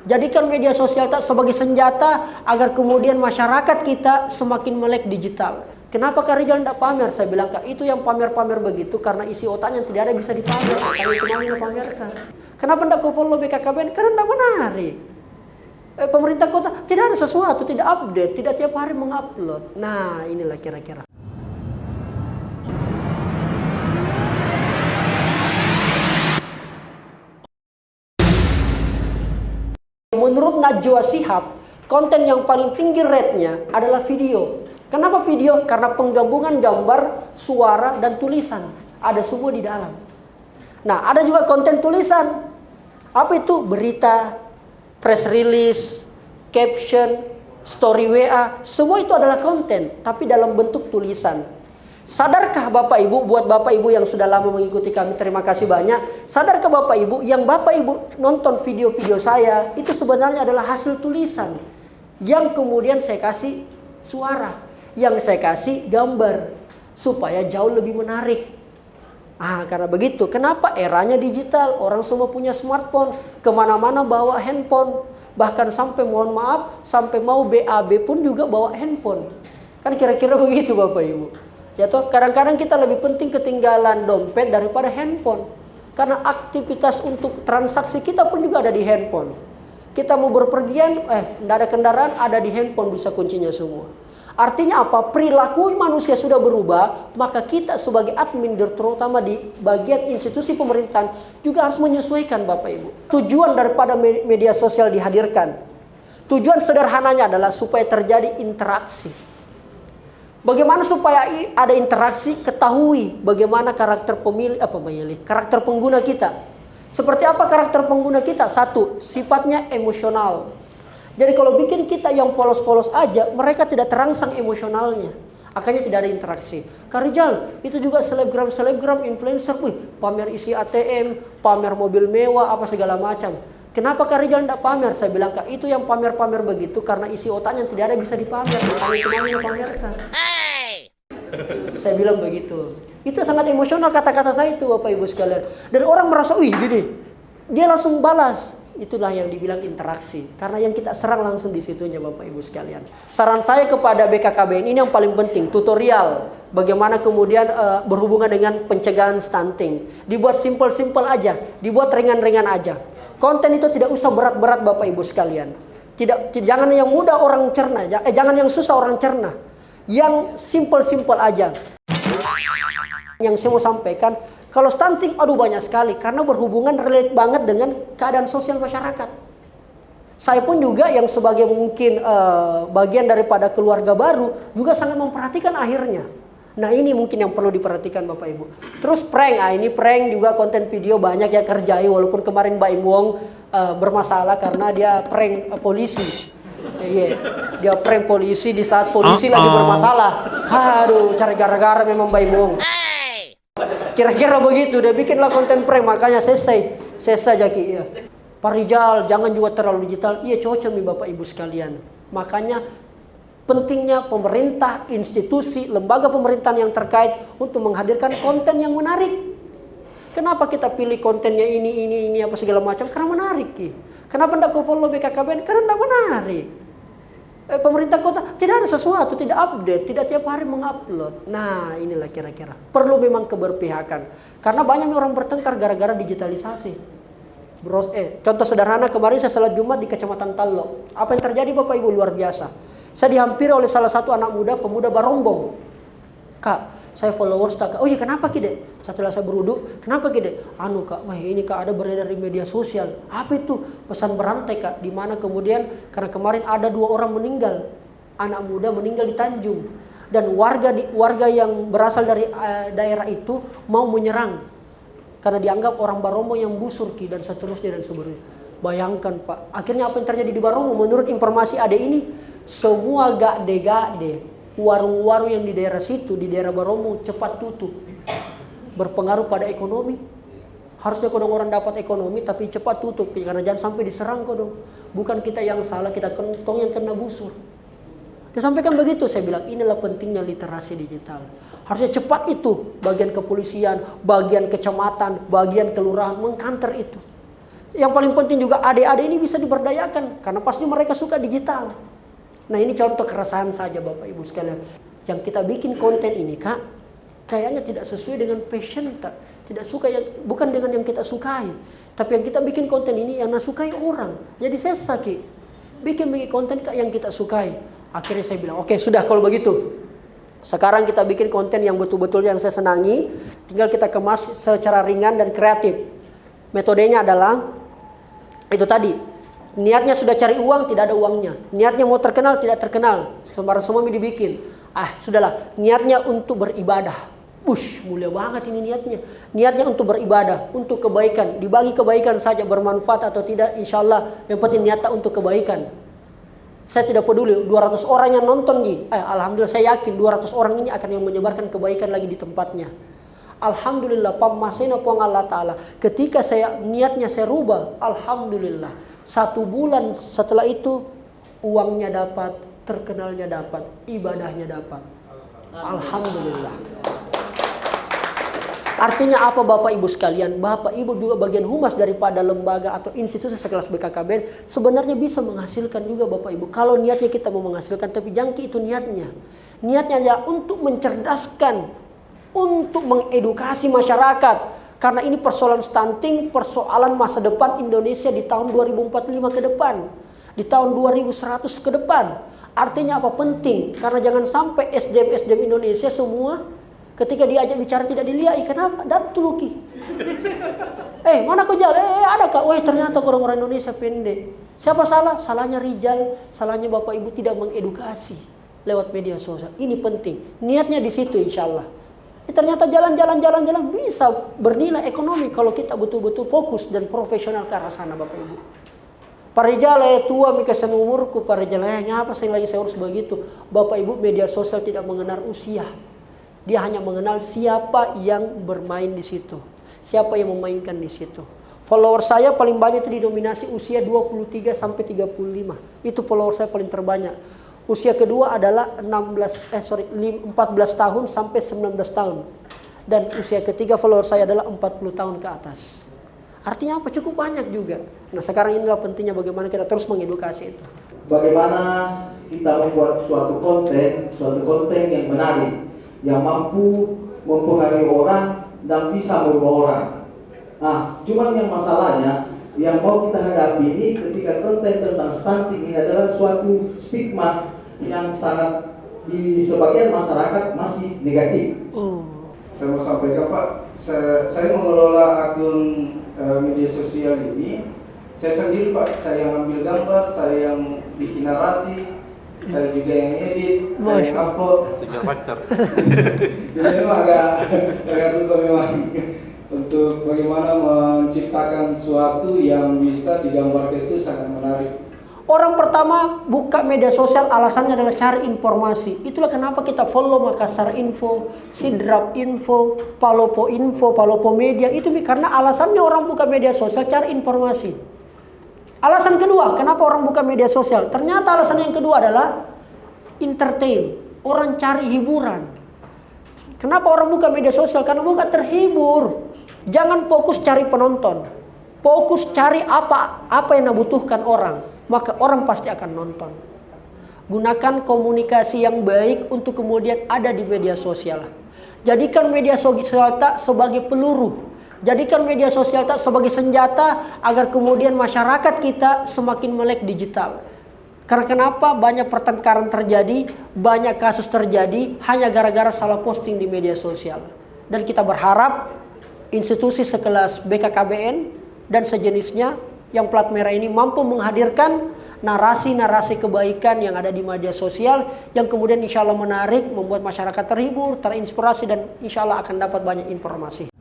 Jadikan media sosial tak sebagai senjata agar kemudian masyarakat kita semakin melek digital. Kenapa Kak Rizal tidak pamer? Saya bilang, Kak, itu yang pamer-pamer begitu karena isi otaknya yang tidak ada bisa dipamer. Makanya itu mau pamerkan. Kenapa tidak kau follow BKKBN? Karena tidak menarik. Pemerintah kota tidak ada sesuatu, tidak update, tidak tiap hari mengupload. Nah, inilah kira-kira. Menurut Najwa Shihab, konten yang paling tinggi rate-nya adalah video. Kenapa video? Karena penggabungan gambar, suara, dan tulisan. Ada semua di dalam. Nah, ada juga konten tulisan. Apa itu? Berita, press release, caption, story WA. Semua itu adalah konten, tapi dalam bentuk tulisan. Sadarkah Bapak Ibu, buat Bapak Ibu yang sudah lama mengikuti kami, terima kasih banyak. Sadarkah Bapak Ibu, yang Bapak Ibu nonton video-video saya, itu sebenarnya adalah hasil tulisan. Yang kemudian saya kasih suara. Yang saya kasih gambar supaya jauh lebih menarik. Karena begitu. Kenapa? Eranya digital, orang semua punya smartphone, kemana-mana bawa handphone, bahkan sampai mohon maaf, sampai mau BAB pun juga bawa handphone. Kan kira-kira begitu Bapak Ibu. Ya toh, kadang-kadang kita lebih penting ketinggalan dompet daripada handphone. Karena aktivitas untuk transaksi kita pun juga ada di handphone. Kita mau berpergian, tidak ada kendaraan, ada di handphone bisa kuncinya semua. Artinya apa? Perilaku manusia sudah berubah, maka kita sebagai admin terutama di bagian institusi pemerintahan juga harus menyesuaikan Bapak Ibu. Tujuan daripada media sosial dihadirkan, tujuan sederhananya adalah supaya terjadi interaksi. Bagaimana supaya ada interaksi? Ketahui bagaimana karakter karakter pengguna kita. Seperti apa karakter pengguna kita? Satu, sifatnya emosional. Jadi kalau bikin kita yang polos-polos aja, mereka tidak terangsang emosionalnya. Akhirnya tidak ada interaksi. Kak Rizal, itu juga selebgram, influencer, pamer isi ATM, pamer mobil mewah, apa segala macam. Kenapa Kak Rizal tidak pamer? Saya bilang, Kak, itu yang pamer-pamer begitu karena isi otaknya yang tidak ada bisa dipamer. Makanya itu mau pamerkan. Saya bilang begitu. Itu sangat emosional kata-kata saya itu Bapak Ibu sekalian. Dan orang merasa, gini. Dia langsung balas. Itulah yang dibilang interaksi. Karena yang kita serang langsung di situnya Bapak Ibu sekalian. Saran saya kepada BKKBN ini yang paling penting. Tutorial. Bagaimana kemudian berhubungan dengan pencegahan stunting. Dibuat simple-simple aja. Dibuat ringan-ringan aja. Konten itu tidak usah berat-berat Bapak Ibu sekalian. Jangan yang mudah orang cerna. Jangan yang susah orang cerna. Yang simple-simple aja. Yang saya mau sampaikan. Kalau stunting, banyak sekali. Karena berhubungan relate banget dengan keadaan sosial masyarakat. Saya pun juga yang sebagai mungkin bagian daripada keluarga baru, juga sangat memperhatikan akhirnya. Nah ini mungkin yang perlu diperhatikan Bapak Ibu. Terus prank, ini prank juga konten video banyak ya kerjai. Walaupun kemarin Mbak Im Wong bermasalah karena dia prank polisi. Dia prank polisi di saat polisi lagi bermasalah. Aduh, cari gara-gara memang Mbak Im Wong. Kira-kira begitu, dia bikinlah konten prank, makanya selesai Jaki. Iya. Pak Rizal, jangan juga terlalu digital. Iya cocok nih Bapak Ibu sekalian. Makanya pentingnya pemerintah, institusi, lembaga pemerintahan yang terkait untuk menghadirkan konten yang menarik. Kenapa kita pilih kontennya ini apa segala macam? Karena menarik. Kenapa tidak kau follow BKKBN? Karena tidak menarik. Pemerintah kota tidak ada sesuatu, tidak update, tidak tiap hari mengupload. Nah inilah kira-kira. Perlu memang keberpihakan. Karena banyak orang bertengkar gara-gara digitalisasi. Contoh sederhana, kemarin saya salat Jumat di Kecamatan Tallo. Apa yang terjadi Bapak Ibu luar biasa. Saya dihampiri oleh salah satu anak muda, pemuda Barombong. Kak, saya followers tak. Oh iya kenapa Kide? Setelah saya beruduk, kenapa Kide? Kak, ini Kak ada beredar di media sosial. Apa itu? Pesan berantai Kak. Dimana kemudian karena kemarin ada 2 orang meninggal, anak muda meninggal di Tanjung, dan warga yang berasal dari daerah itu mau menyerang karena dianggap orang Barombong yang busur dan seterusnya dan sebagainya. Bayangkan Pak. Akhirnya apa yang terjadi di Barombong? Menurut informasi ada ini, semua gade warung-warung yang di daerah situ, di daerah Barombong cepat tutup. Berpengaruh pada ekonomi. Harusnya orang dapat ekonomi tapi cepat tutup karena jangan sampai diserang dong. Bukan kita yang salah, kita kentong yang kena busur. Dia sampaikan begitu, saya bilang inilah pentingnya literasi digital. Harusnya cepat itu bagian kepolisian, bagian kecamatan, bagian kelurahan mengkanter itu. Yang paling penting juga adik-adik ini bisa diberdayakan karena pasti mereka suka digital. Nah, ini contoh keresahan saja Bapak Ibu sekalian. Yang kita bikin konten ini Kak, kayaknya tidak sesuai dengan passion, tidak suka yang bukan dengan yang kita sukai. Tapi yang kita bikin konten ini yang nasukai orang. Jadi saya sakit bikin konten yang kita sukai. Akhirnya saya bilang, oke, sudah kalau begitu. Sekarang kita bikin konten yang betul-betul yang saya senangi. Tinggal kita kemas secara ringan dan kreatif. Metodenya adalah itu tadi. Niatnya sudah cari uang, tidak ada uangnya. Niatnya mau terkenal, tidak terkenal. Semua dibikin. Sudahlah. Niatnya untuk beribadah. Mulia banget ini niatnya. Niatnya untuk beribadah, untuk kebaikan. Dibagi kebaikan saja, bermanfaat atau tidak, insya Allah. Yang penting niatnya untuk kebaikan. Saya tidak peduli 200 orang yang nonton nih. Alhamdulillah saya yakin 200 orang ini akan yang menyebarkan kebaikan lagi di tempatnya. Alhamdulillah pamasena puang Allah Ta'ala. Ketika niatnya saya rubah, alhamdulillah. 1 bulan setelah itu uangnya dapat, terkenalnya dapat, ibadahnya dapat. Alhamdulillah. Artinya apa Bapak Ibu sekalian? Bapak Ibu juga bagian humas daripada lembaga atau institusi sekelas BKKBN sebenarnya bisa menghasilkan juga Bapak Ibu. Kalau niatnya kita mau menghasilkan, tapi jangan itu niatnya. Niatnya adalah untuk mencerdaskan, untuk mengedukasi masyarakat. Karena ini persoalan stunting, persoalan masa depan Indonesia di tahun 2045 ke depan. Di tahun 2100 ke depan. Artinya apa? Penting. Karena jangan sampai SDM Indonesia semua ketika diajak bicara tidak dilihat. Kenapa? Datuluki. Mana kau jalan? Ada kak? Ternyata orang-orang Indonesia pendek. Siapa salah? Salahnya Rijal. Salahnya Bapak Ibu tidak mengedukasi lewat media sosial. Ini penting. Niatnya di situ insya Allah. Ternyata jalan-jalan bisa bernilai ekonomi kalau kita betul-betul fokus dan profesional ke arah sana Bapak Ibu. Para Rijal tua mikasan umurku, para Rijal ngapa saya lagi saya urus begitu. Bapak Ibu, media sosial tidak mengenal usia. Dia hanya mengenal siapa yang bermain di situ. Siapa yang memainkan di situ. Follower saya paling banyak itu didominasi usia 23 sampai 35. Itu follower saya paling terbanyak. Usia kedua adalah 14 tahun sampai 19 tahun. Dan usia ketiga follower saya adalah 40 tahun ke atas. Artinya apa? Cukup banyak juga. Nah sekarang inilah pentingnya bagaimana kita terus mengedukasi itu. Bagaimana kita membuat suatu konten yang menarik, yang mampu mempengaruhi orang dan bisa merubah orang. Cuman yang masalahnya yang mau kita hadapi ini ketika konten tentang stunting ini adalah suatu stigma yang sangat di sebagian masyarakat masih negatif. Saya mau sampaikan Pak, saya mengelola akun media sosial ini. Saya sendiri Pak, saya yang ambil gambar, saya yang bikin narasi, saya juga yang edit, saya yang upload. Jadi memang agak susah memang untuk bagaimana menciptakan sesuatu yang bisa digambarkan itu sangat menarik. Orang pertama buka media sosial alasannya adalah cari informasi. Itulah kenapa kita follow Makassar Info, Sidrap Info, Palopo Info, Palopo Media. Itu karena alasannya orang buka media sosial cari informasi. Alasan kedua, kenapa orang buka media sosial? Ternyata alasan yang kedua adalah entertain. Orang cari hiburan. Kenapa orang buka media sosial? Karena bukan terhibur. Jangan fokus cari penonton. Fokus cari apa yang dibutuhkan orang. Maka orang pasti akan nonton. Gunakan komunikasi yang baik untuk kemudian ada di media sosial. Jadikan media sosial tak sebagai peluru. Jadikan media sosial tak sebagai senjata agar kemudian masyarakat kita semakin melek digital. Karena kenapa? Banyak pertengkaran terjadi, banyak kasus terjadi hanya gara-gara salah posting di media sosial. Dan kita berharap institusi sekelas BKKBN dan sejenisnya yang plat merah ini mampu menghadirkan narasi-narasi kebaikan yang ada di media sosial yang kemudian insya Allah menarik, membuat masyarakat terhibur, terinspirasi dan insya Allah akan dapat banyak informasi.